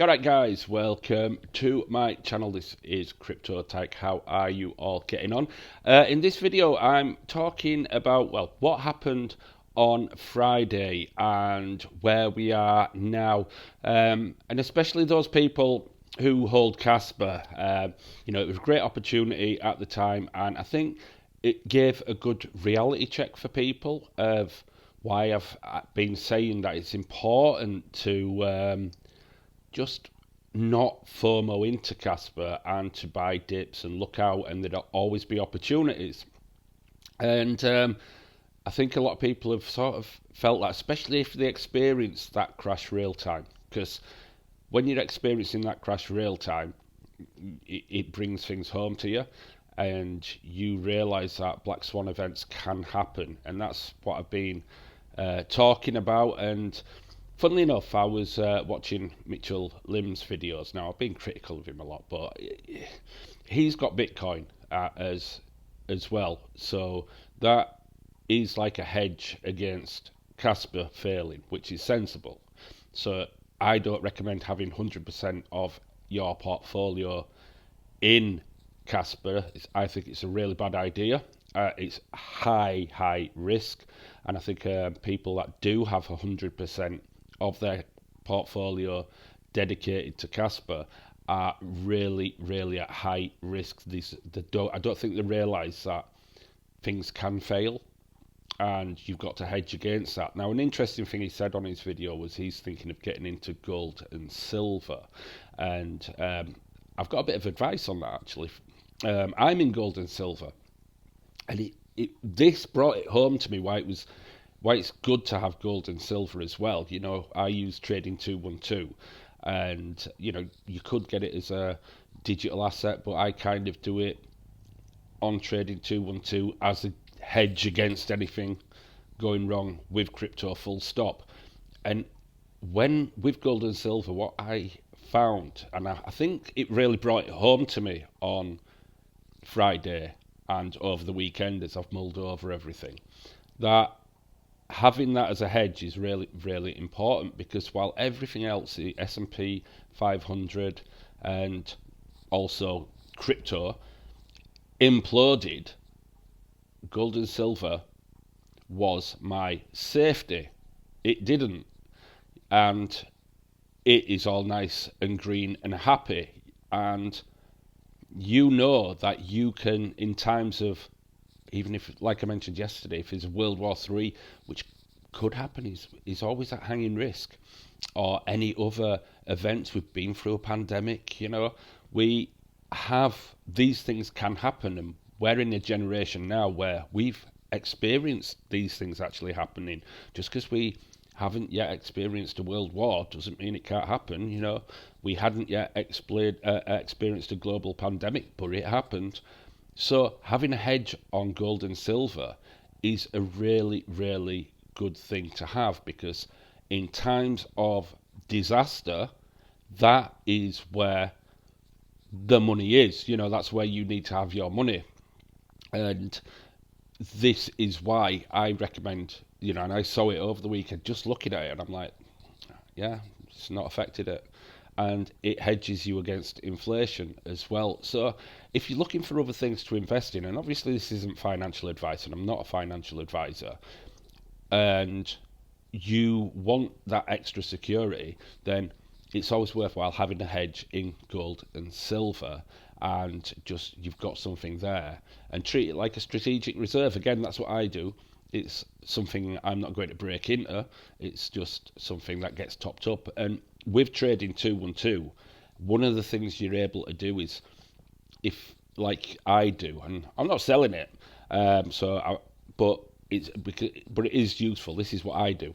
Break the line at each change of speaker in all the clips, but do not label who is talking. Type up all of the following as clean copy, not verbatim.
Alright guys, welcome to my channel. This is Crypto Tech. How are you all getting on? In this video I'm talking about, what happened on Friday and where we are now, and especially those people who hold Kaspa. It was a great opportunity at the time, and I think it gave a good reality check for people of why I've been saying that it's important to just not FOMO into Kaspa and to buy dips and look out, and there'll always be opportunities. And I think a lot of people have sort of felt that, especially if they experience that crash real time, because when you're experiencing that crash real time, it brings things home to you, and you realise that black swan events can happen, and that's what I've been talking about. And funnily enough, I was watching Mitchell Lim's videos. Now, I've been critical of him a lot, but he's got Bitcoin as well. So that is like a hedge against Kaspa failing, which is sensible. So I don't recommend having 100% of your portfolio in Kaspa. I think it's a really bad idea. It's high risk, and I think people that do have 100% of their portfolio dedicated to Kaspa are really at high risk. I don't think they realise that things can fail, and you've got to hedge against that. Now, an interesting thing he said on his video was he's thinking of getting into gold and silver, and I've got a bit of advice on that actually. I'm in gold and silver, and this brought it home to me why it's good to have gold and silver as well. I use Trading 212, and you could get it as a digital asset, but I kind of do it on Trading 212 as a hedge against anything going wrong with crypto, full stop. And when with gold and silver, what I found, and I think it really brought it home to me on Friday and over the weekend as I've mulled over everything, that having that as a hedge is really important, because while everything else, the S&P 500 and also crypto imploded, gold and silver was my safety. It didn't, and it is all nice and green and happy. And that you can, in times of, even if, like I mentioned yesterday, if there's a World War III, which could happen, is always at hanging risk, or any other events. We've been through a pandemic, we have, these things can happen, and we're in a generation now where we've experienced these things actually happening. Just because we haven't yet experienced a world war doesn't mean it can't happen. We hadn't yet experienced a global pandemic, but it happened. So having a hedge on gold and silver is a really good thing to have, because in times of disaster, that is where the money is. That's where you need to have your money. And this is why I recommend, and I saw it over the weekend, just looking at it, and I'm like, yeah, it's not affected it. And it hedges you against inflation as well. So if you're looking for other things to invest in, and obviously this isn't financial advice, and I'm not a financial advisor, and you want that extra security, then it's always worthwhile having a hedge in gold and silver, and just, you've got something there, and treat it like a strategic reserve. Again, that's what I do. It's something I'm not going to break into. It's just something that gets topped up. And with Trading 212, one of the things you're able to do is, if, like I do, and I'm not selling it, but it is useful. This is what I do.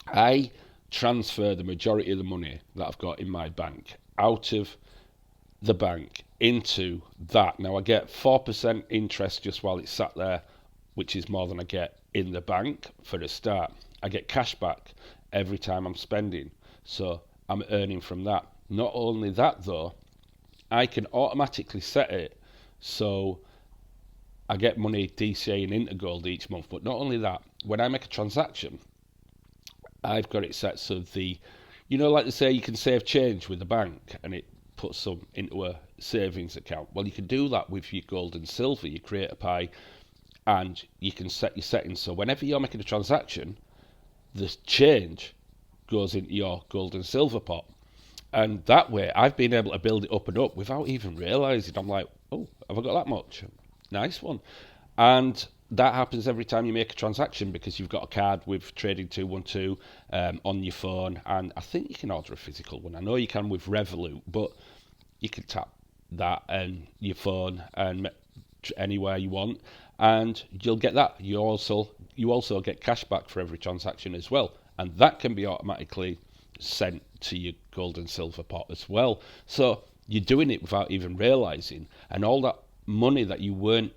I transfer the majority of the money that I've got in my bank out of the bank into that. Now, I get 4% interest just while it's sat there, which is more than I get in the bank for a start. I get cash back every time I'm spending, so I'm earning from that. Not only that though, I can automatically set it so I get money DCAing into gold each month. But not only that, when I make a transaction, I've got it set so the You know, like they say, you can save change with a bank and it puts some into a savings account. Well, you can do that with your gold and silver. You create a pie and you can set your settings so whenever you're making a transaction, the change goes into your gold and silver pot. And that way, I've been able to build it up and up without even realising. I'm like, oh, have I got that much? Nice one. And that happens every time you make a transaction because you've got a card with Trading 212 on your phone. And I think you can order a physical one. I know you can with Revolut, but you can tap that and your phone and anywhere you want, and you'll get that. You also get cash back for every transaction as well, and that can be automatically sent to your gold and silver pot as well. So you're doing it without even realizing, and all that money that you weren't,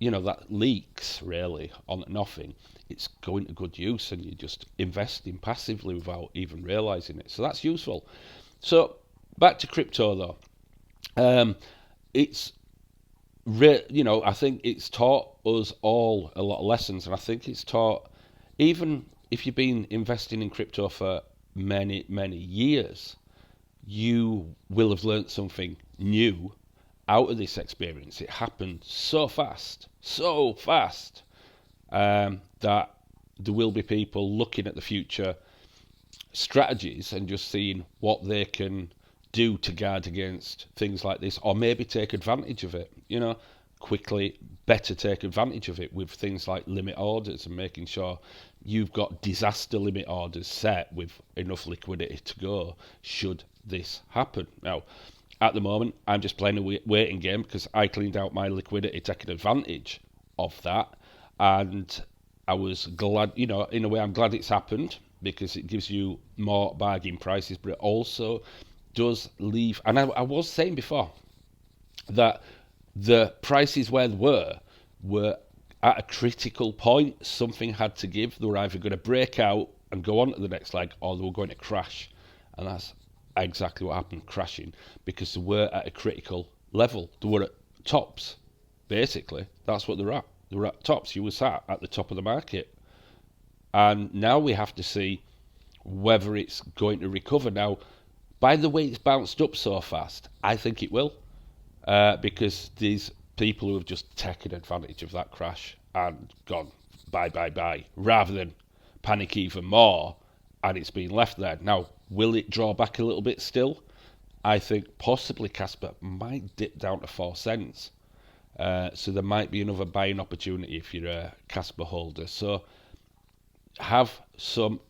that leaks really on nothing, it's going to good use, and you're just investing passively without even realizing it. So that's useful. So back to crypto though. It's I think it's taught us all a lot of lessons, and I think it's taught, even if you've been investing in crypto for many, many years, you will have learnt something new out of this experience. It happened so fast, that there will be people looking at the future strategies and just seeing what they can do to guard against things like this, or maybe take advantage of it, quickly, better take advantage of it with things like limit orders and making sure you've got disaster limit orders set with enough liquidity to go should this happen. Now, at the moment, I'm just playing a waiting game because I cleaned out my liquidity, taking advantage of that, and I was glad, in a way, I'm glad it's happened because it gives you more bargain prices, but it also does leave, and I was saying before that the prices where they were at a critical point. Something had to give. They were either going to break out and go on to the next leg, or they were going to crash, and that's exactly what happened, crashing, because they were at a critical level. They were at tops, basically. That's what they were at. They were at tops. You were sat at the top of the market, and now we have to see whether it's going to recover. Now, by the way it's bounced up so fast, I think it will, because these people who have just taken advantage of that crash and gone bye, rather than panic even more, and it's been left there. Now, will it draw back a little bit still? I think possibly Kaspa might dip down to 4 cents. So there might be another buying opportunity if you're a Kaspa holder. So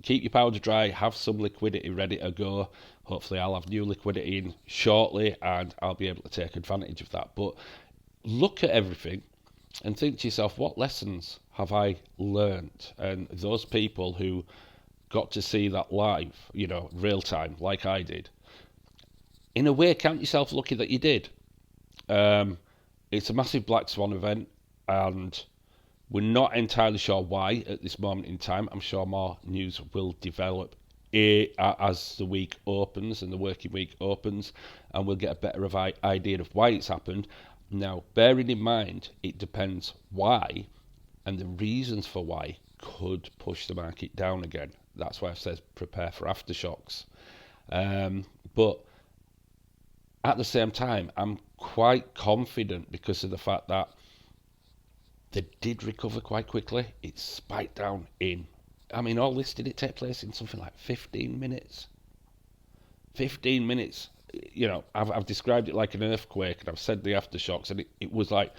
keep your powder dry, have some liquidity ready to go. Hopefully I'll have new liquidity in shortly and I'll be able to take advantage of that. But look at everything and think to yourself, what lessons have I learnt? And those people who got to see that live, real time, like I did, in a way, count yourself lucky that you did. It's a massive black swan event, and we're not entirely sure why at this moment in time. I'm sure more news will develop as the week opens and the working week opens, and we'll get a better idea of why it's happened. Now, bearing in mind, it depends why, and the reasons for why could push the market down again. That's why I've said prepare for aftershocks. But at the same time, I'm quite confident because of the fact that they did recover quite quickly. It spiked down all this, did it take place in something like 15 minutes? 15 minutes. I've described it like an earthquake, and I've said the aftershocks, and it was like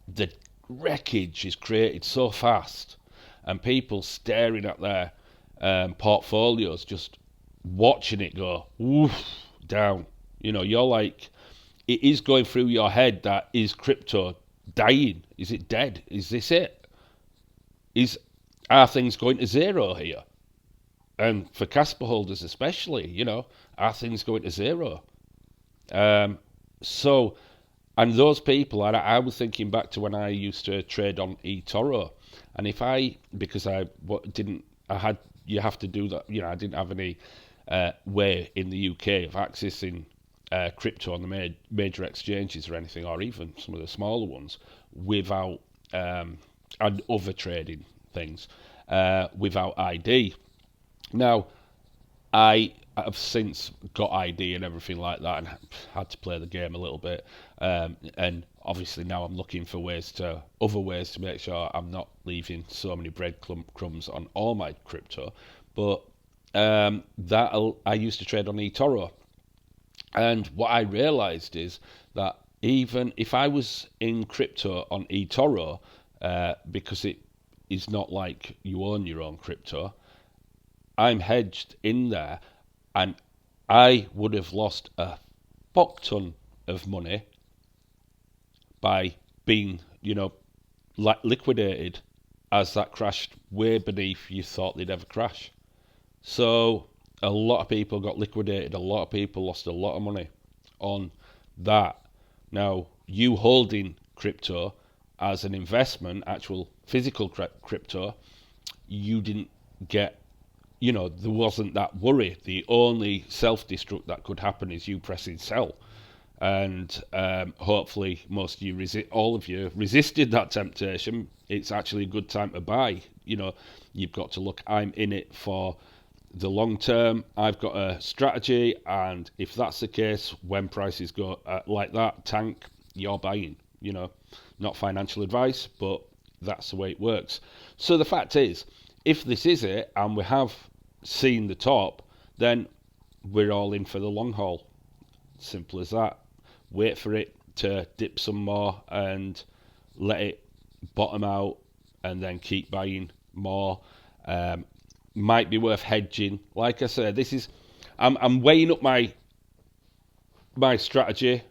the wreckage is created so fast, and people staring at their portfolios, just watching it go woof, down. You're like, it is going through your head that, is crypto dying? Is it dead? Is this it? Are things going to zero here? And for Kaspa holders especially, are things going to zero? And those people, I was thinking back to when I used to trade on eToro, and you have to do that. I didn't have any way in the UK of accessing crypto on the major exchanges or anything, or even some of the smaller ones, without and other trading things without ID. Now, I have since got ID and everything like that, and had to play the game a little bit. And obviously now I'm looking for other ways to make sure I'm not leaving so many breadcrumbs on all my crypto. But I used to trade on eToro, and what I realised is that even if I was in crypto on eToro, because it is not like you own your own crypto, I'm hedged in there, and I would have lost a fuck ton of money by being, liquidated as that crashed way beneath you thought they'd ever crash. So a lot of people got liquidated. A lot of people lost a lot of money on that. Now, you holding crypto as an investment, actual physical crypto, you didn't get, there wasn't that worry. The only self-destruct that could happen is you pressing sell. And hopefully most of you, all of you, resisted that temptation. It's actually a good time to buy. You've got to look, I'm in it for the long term. I've got a strategy, and if that's the case, when prices go like that, tank, you're buying. Not financial advice, but that's the way it works. So the fact is, if this is it, and we have seen the top, then we're all in for the long haul. Simple as that. Wait for it to dip some more and let it bottom out, and then keep buying more. Might be worth hedging. Like I said, I'm weighing up my strategy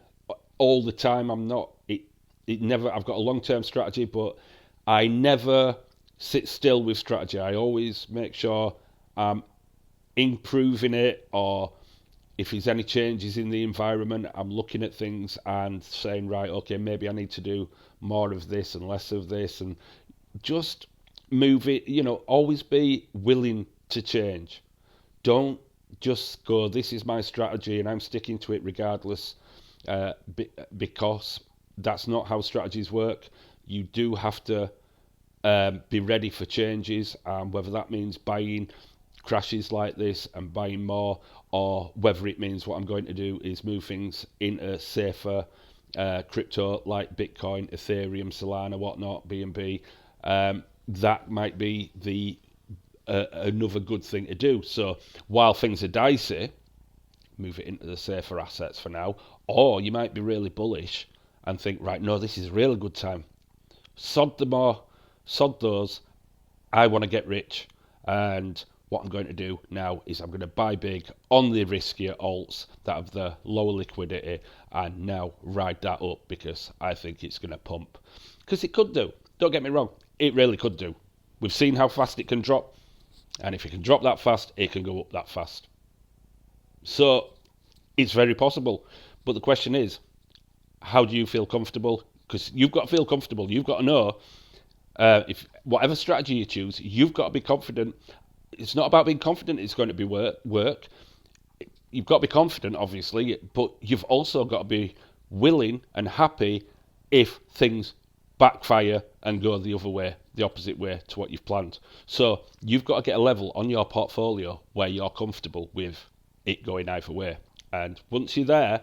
all the time. I'm not it never. I've got a long-term strategy, but I never sit still with strategy. I always make sure I'm improving it, or if there's any changes in the environment, I'm looking at things and saying, right, okay, maybe I need to do more of this and less of this, and just move it. Always be willing to change. Don't just go, this is my strategy and I'm sticking to it regardless, because that's not how strategies work. You do have to be ready for changes, whether that means buying crashes like this and buying more, or whether it means what I'm going to do is move things into safer crypto like Bitcoin, Ethereum, Solana, whatnot, BNB. That might be another good thing to do. So while things are dicey, move it into the safer assets for now. Or you might be really bullish and think, right, no, this is a really good time. Sod them all, sod those. I want to get rich, and what I'm going to do now is I'm going to buy big on the riskier alts that have the lower liquidity, and now ride that up because I think it's going to pump. Because it could do. Don't get me wrong. It really could do. We've seen how fast it can drop, and if it can drop that fast, it can go up that fast. So it's very possible. But the question is, how do you feel comfortable? Because you've got to feel comfortable. You've got to know, if whatever strategy you choose, you've got to be confident. It's not about being confident it's going to be work. You've got to be confident, obviously, but you've also got to be willing and happy if things backfire and go the other way, the opposite way to what you've planned. So you've got to get a level on your portfolio where you're comfortable with it going either way. And once you're there,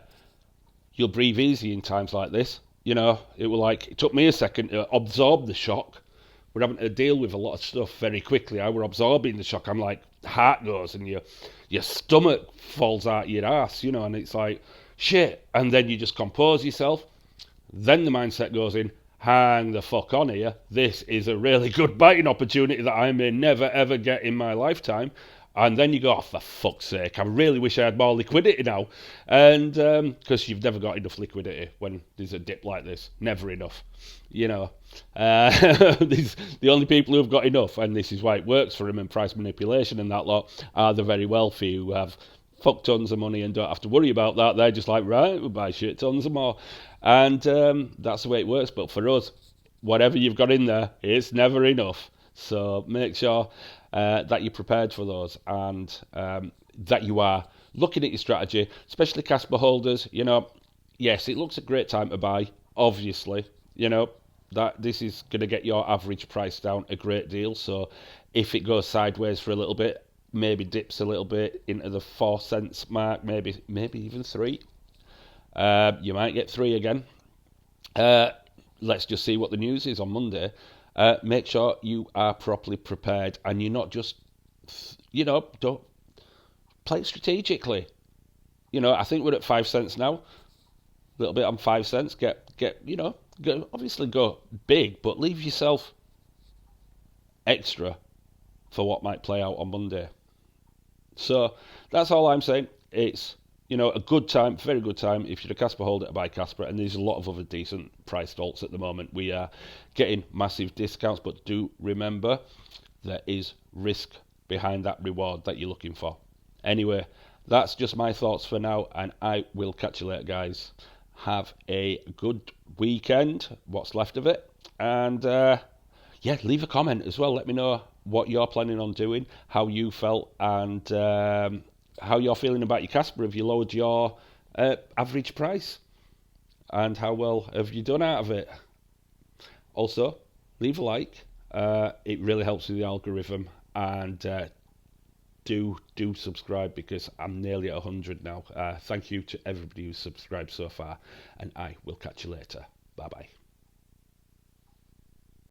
you'll breathe easy in times like this. It took me a second to absorb the shock. We're having to deal with a lot of stuff very quickly. I were absorbing the shock. I'm like, heart goes and your stomach falls out your ass, and it's like, shit. And then you just compose yourself. Then the mindset goes in, hang the fuck on here. This is a really good buying opportunity that I may never ever get in my lifetime. And then you go, oh, for fuck's sake, I really wish I had more liquidity now. And because you've never got enough liquidity when there's a dip like this. Never enough. The only people who've got enough, and this is why it works for them in price manipulation and that lot, are the very wealthy who have fuck tons of money and don't have to worry about that. They're just like, right, we'll buy shit tons of more. And that's the way it works. But for us, whatever you've got in there, it's never enough. So make sure that you're prepared for those, and that you are looking at your strategy, especially Kaspa holders. Yes, it looks a great time to buy, obviously. That this is going to get your average price down a great deal. So if it goes sideways for a little bit, maybe dips a little bit into the 4 cents mark, maybe even 3. You might get 3 again. Let's just see what the news is on Monday. Make sure you are properly prepared and you're not just, don't play it strategically. I think we're at 5 cents now. A little bit on 5 cents. Obviously go big, but leave yourself extra for what might play out on Monday. So that's all I'm saying. It's a good time, very good time if you're a Kaspa holder to buy Kaspa, and there's a lot of other decent priced alts at the moment. We are getting massive discounts, but do remember there is risk behind that reward that you're looking for. Anyway, that's just my thoughts for now, and I will catch you later, guys. Have a good weekend, what's left of it, and leave a comment as well. Let me know what you're planning on doing, how you felt, and how you're feeling about your Kaspa. Have you lowered your average price? And how well have you done out of it? Also, leave a like. It really helps with the algorithm. And do subscribe, because I'm nearly at 100 now. Thank you to everybody who's subscribed so far. And I will catch you later. Bye-bye.